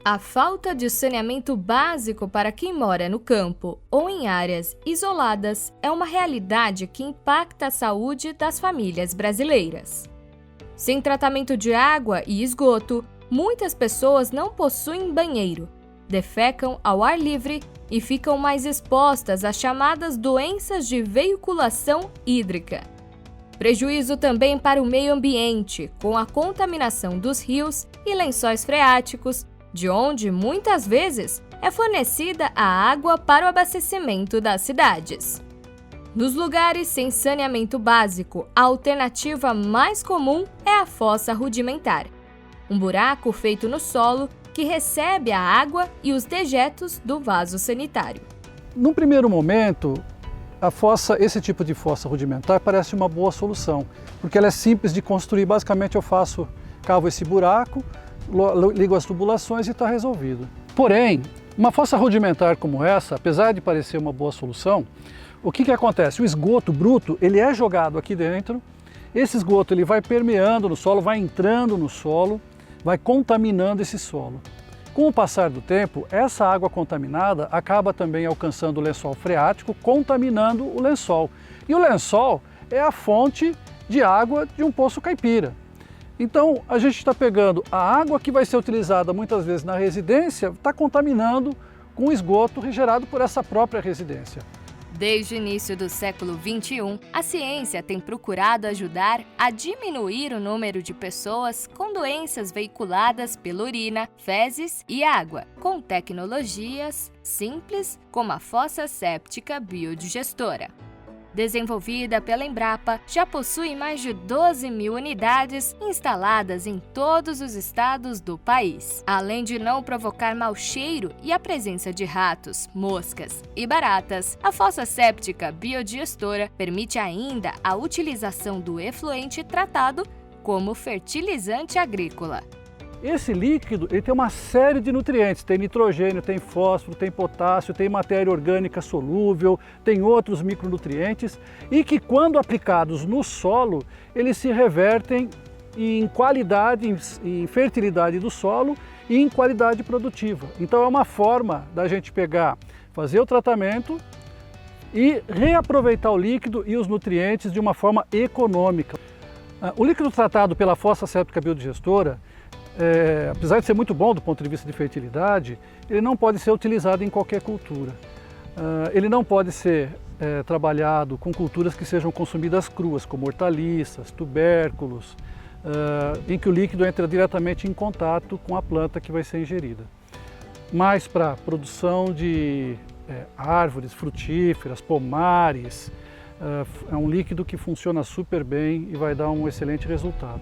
A falta de saneamento básico para quem mora no campo ou em áreas isoladas é uma realidade que impacta a saúde das famílias brasileiras. Sem tratamento de água e esgoto, muitas pessoas não possuem banheiro, defecam ao ar livre e ficam mais expostas às chamadas doenças de veiculação hídrica. Prejuízo também para o meio ambiente, com a contaminação dos rios e lençóis freáticos, de onde, muitas vezes, é fornecida a água para o abastecimento das cidades. Nos lugares sem saneamento básico, a alternativa mais comum é a fossa rudimentar, um buraco feito no solo que recebe a água e os dejetos do vaso sanitário. Num primeiro momento, esse tipo de fossa rudimentar parece uma boa solução, porque ela é simples de construir. Basicamente eu cavo esse buraco, ligo as tubulações e está resolvido. Porém, uma fossa rudimentar como essa, apesar de parecer uma boa solução, o que acontece? O esgoto bruto ele é jogado aqui dentro, esse esgoto ele vai permeando no solo, vai entrando no solo, vai contaminando esse solo. Com o passar do tempo, essa água contaminada acaba também alcançando o lençol freático, contaminando o lençol. E o lençol é a fonte de água de um poço caipira. Então, a gente está pegando a água que vai ser utilizada muitas vezes na residência, está contaminando com o esgoto gerado por essa própria residência. Desde o início do século XXI, a ciência tem procurado ajudar a diminuir o número de pessoas com doenças veiculadas pela urina, fezes e água, com tecnologias simples como a fossa séptica biodigestora. Desenvolvida pela Embrapa, já possui mais de 12 mil unidades instaladas em todos os estados do país. Além de não provocar mau cheiro e a presença de ratos, moscas e baratas, a fossa séptica biodigestora permite ainda a utilização do efluente tratado como fertilizante agrícola. Esse líquido ele tem uma série de nutrientes, tem nitrogênio, tem fósforo, tem potássio, tem matéria orgânica solúvel, tem outros micronutrientes e que quando aplicados no solo, eles se revertem em qualidade, em fertilidade do solo e em qualidade produtiva. Então é uma forma da gente fazer o tratamento e reaproveitar o líquido e os nutrientes de uma forma econômica. O líquido tratado pela fossa séptica biodigestora, apesar de ser muito bom do ponto de vista de fertilidade, ele não pode ser utilizado em qualquer cultura. Ele não pode ser trabalhado com culturas que sejam consumidas cruas, como hortaliças, tubérculos, em que o líquido entra diretamente em contato com a planta que vai ser ingerida. Mas para produção de árvores frutíferas, pomares, é um líquido que funciona super bem e vai dar um excelente resultado.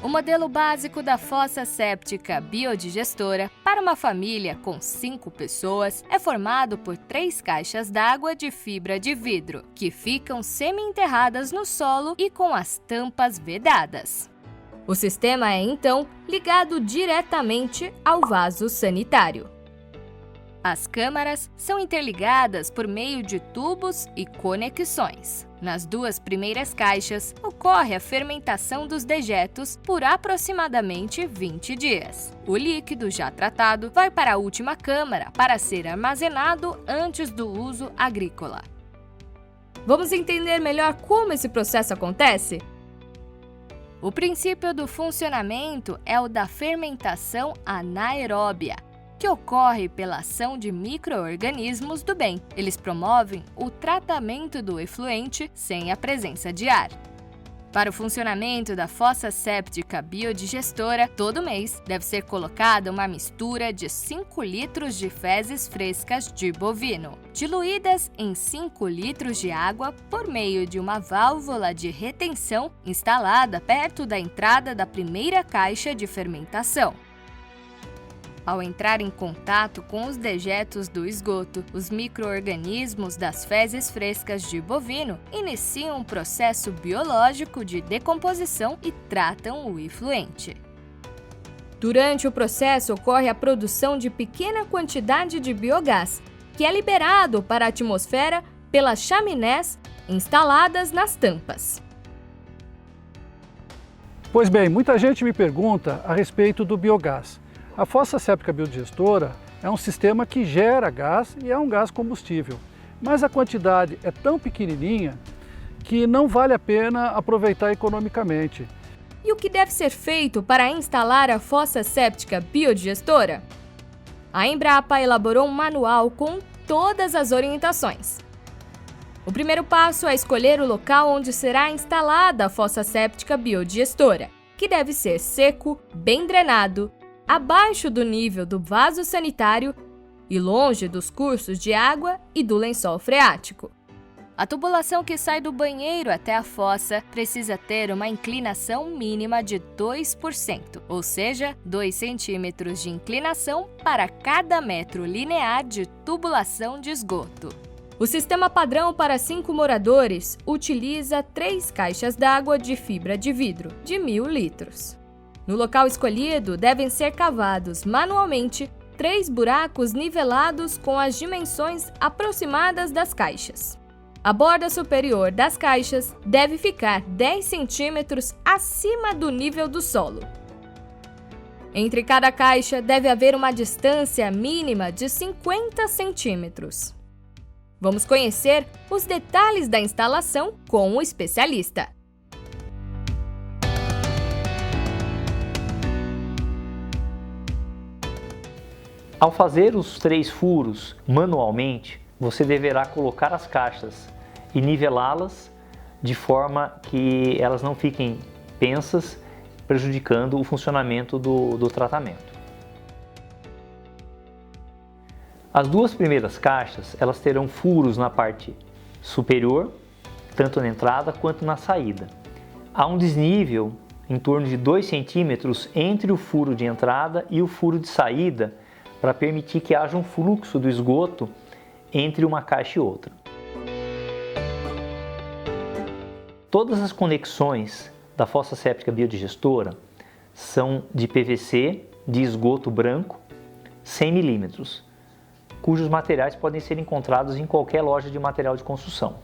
O modelo básico da fossa séptica biodigestora para uma família com 5 pessoas é formado por 3 caixas d'água de fibra de vidro, que ficam semi-enterradas no solo e com as tampas vedadas. O sistema é, então, ligado diretamente ao vaso sanitário. As câmaras são interligadas por meio de tubos e conexões. Nas 2 primeiras caixas, ocorre a fermentação dos dejetos por aproximadamente 20 dias. O líquido já tratado vai para a última câmara para ser armazenado antes do uso agrícola. Vamos entender melhor como esse processo acontece? O princípio do funcionamento é o da fermentação anaeróbia, que ocorre pela ação de micro-organismos do bem. Eles promovem o tratamento do efluente sem a presença de ar. Para o funcionamento da fossa séptica biodigestora, todo mês deve ser colocada uma mistura de 5 litros de fezes frescas de bovino, diluídas em 5 litros de água por meio de uma válvula de retenção instalada perto da entrada da primeira caixa de fermentação. Ao entrar em contato com os dejetos do esgoto, os micro-organismos das fezes frescas de bovino iniciam um processo biológico de decomposição e tratam o efluente. Durante o processo ocorre a produção de pequena quantidade de biogás, que é liberado para a atmosfera pelas chaminés instaladas nas tampas. Pois bem, muita gente me pergunta a respeito do biogás. A fossa séptica biodigestora é um sistema que gera gás e é um gás combustível, mas a quantidade é tão pequenininha que não vale a pena aproveitar economicamente. E o que deve ser feito para instalar a fossa séptica biodigestora? A Embrapa elaborou um manual com todas as orientações. O primeiro passo é escolher o local onde será instalada a fossa séptica biodigestora, que deve ser seco, bem drenado, abaixo do nível do vaso sanitário e longe dos cursos de água e do lençol freático. A tubulação que sai do banheiro até a fossa precisa ter uma inclinação mínima de 2%, ou seja, 2 centímetros de inclinação para cada metro linear de tubulação de esgoto. O sistema padrão para 5 moradores utiliza 3 caixas d'água de fibra de vidro, de 1.000 litros. No local escolhido, devem ser cavados manualmente 3 buracos nivelados com as dimensões aproximadas das caixas. A borda superior das caixas deve ficar 10 centímetros acima do nível do solo. Entre cada caixa deve haver uma distância mínima de 50 centímetros. Vamos conhecer os detalhes da instalação com o especialista. Ao fazer os 3 furos manualmente, você deverá colocar as caixas e nivelá-las de forma que elas não fiquem tensas, prejudicando o funcionamento do tratamento. As 2 primeiras caixas, elas terão furos na parte superior, tanto na entrada quanto na saída. Há um desnível em torno de 2 centímetros entre o furo de entrada e o furo de saída para permitir que haja um fluxo do esgoto entre uma caixa e outra. Todas as conexões da fossa séptica biodigestora são de PVC de esgoto branco 100 milímetros, cujos materiais podem ser encontrados em qualquer loja de material de construção.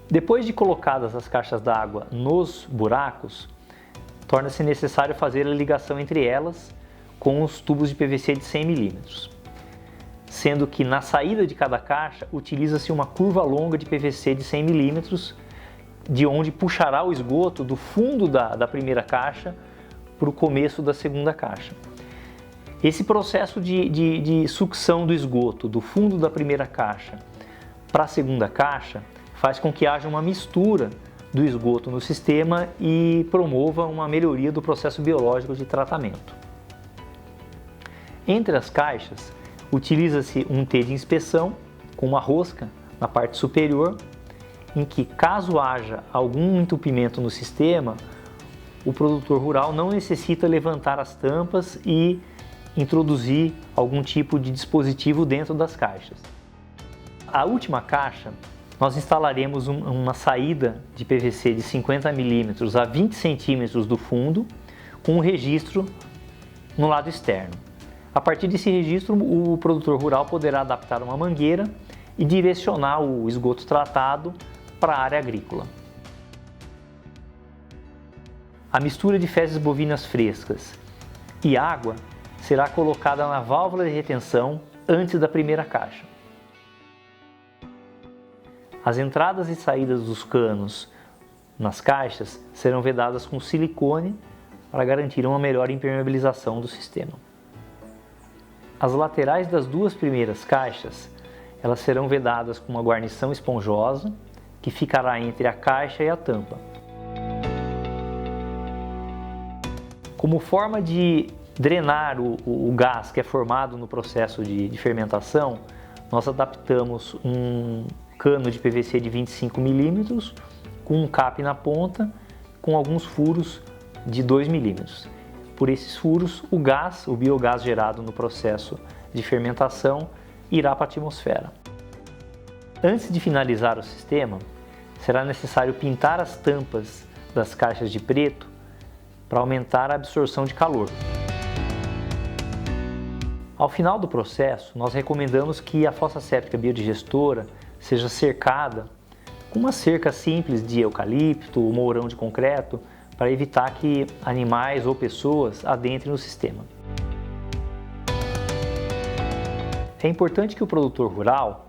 Depois de colocadas as caixas d'água nos buracos, torna-se necessário fazer a ligação entre elas com os tubos de PVC de 100 milímetros. Sendo que na saída de cada caixa utiliza-se uma curva longa de PVC de 100 milímetros, de onde puxará o esgoto do fundo da primeira caixa para o começo da segunda caixa. Esse processo de sucção do esgoto do fundo da primeira caixa para a segunda caixa faz com que haja uma mistura do esgoto no sistema e promova uma melhoria do processo biológico de tratamento. Entre as caixas, utiliza-se um T de inspeção com uma rosca na parte superior, em que, caso haja algum entupimento no sistema, o produtor rural não necessita levantar as tampas e introduzir algum tipo de dispositivo dentro das caixas. A última caixa, nós instalaremos uma saída de PVC de 50 milímetros a 20 centímetros do fundo, com um registro no lado externo. A partir desse registro, o produtor rural poderá adaptar uma mangueira e direcionar o esgoto tratado para a área agrícola. A mistura de fezes bovinas frescas e água será colocada na válvula de retenção antes da primeira caixa. As entradas e saídas dos canos nas caixas serão vedadas com silicone para garantir uma melhor impermeabilização do sistema. As laterais das 2 primeiras caixas, elas serão vedadas com uma guarnição esponjosa que ficará entre a caixa e a tampa. Como forma de drenar o gás que é formado no processo de fermentação, nós adaptamos um cano de PVC de 25 milímetros com um cap na ponta com alguns furos de 2 milímetros. Por esses furos, o biogás gerado no processo de fermentação irá para a atmosfera. Antes de finalizar o sistema, será necessário pintar as tampas das caixas de preto para aumentar a absorção de calor. Ao final do processo, nós recomendamos que a fossa séptica biodigestora seja cercada com uma cerca simples de eucalipto ou mourão de concreto para evitar que animais ou pessoas adentrem no sistema. É importante que o produtor rural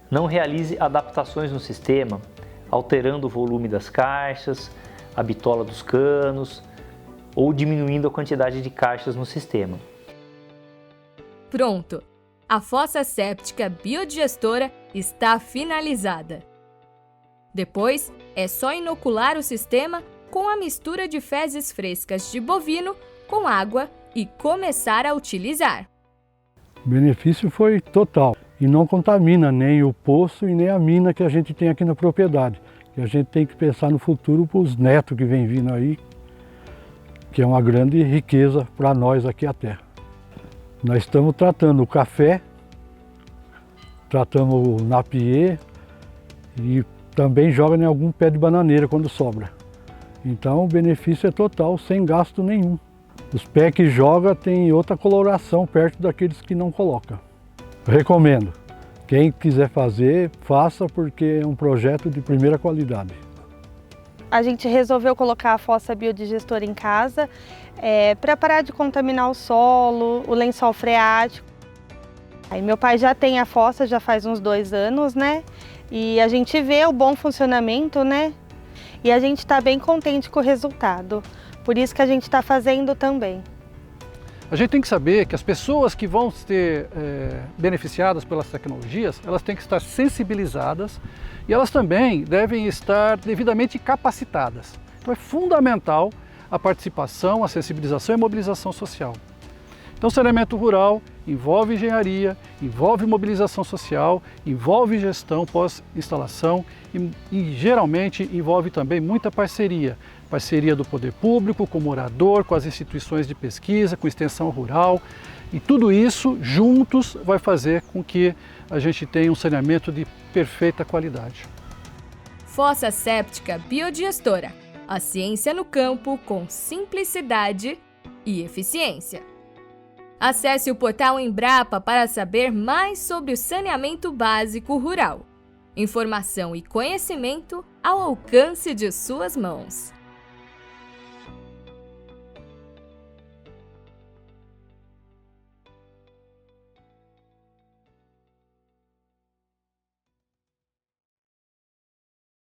não realize adaptações no sistema, alterando o volume das caixas, a bitola dos canos ou diminuindo a quantidade de caixas no sistema. Pronto! A fossa séptica biodigestora está finalizada. Depois, é só inocular o sistema com a mistura de fezes frescas de bovino com água e começar a utilizar. O benefício foi total e não contamina nem o poço e nem a mina que a gente tem aqui na propriedade. E a gente tem que pensar no futuro para os netos que vêm vindo aí, que é uma grande riqueza para nós aqui a terra. Nós estamos tratando o café, tratamos o napier e também joga em algum pé de bananeira quando sobra. Então o benefício é total, sem gasto nenhum. Os pés que joga tem outra coloração perto daqueles que não coloca. Recomendo. Quem quiser fazer, faça, porque é um projeto de primeira qualidade. A gente resolveu colocar a fossa biodigestora em casa para parar de contaminar o solo, o lençol freático. Aí meu pai já tem a fossa já faz uns 2 anos, né? E a gente vê o bom funcionamento, né? E a gente está bem contente com o resultado. Por isso que a gente está fazendo também. A gente tem que saber que as pessoas que vão ser beneficiadas pelas tecnologias, elas têm que estar sensibilizadas e elas também devem estar devidamente capacitadas. Então é fundamental a participação, a sensibilização e a mobilização social. Então o saneamento rural envolve engenharia, envolve mobilização social, envolve gestão pós-instalação e geralmente envolve também muita parceria. Parceria do poder público, com o morador, com as instituições de pesquisa, com extensão rural. E tudo isso juntos vai fazer com que a gente tenha um saneamento de perfeita qualidade. Fossa séptica biodigestora. A ciência no campo com simplicidade e eficiência. Acesse o portal Embrapa para saber mais sobre o saneamento básico rural. Informação e conhecimento ao alcance de suas mãos.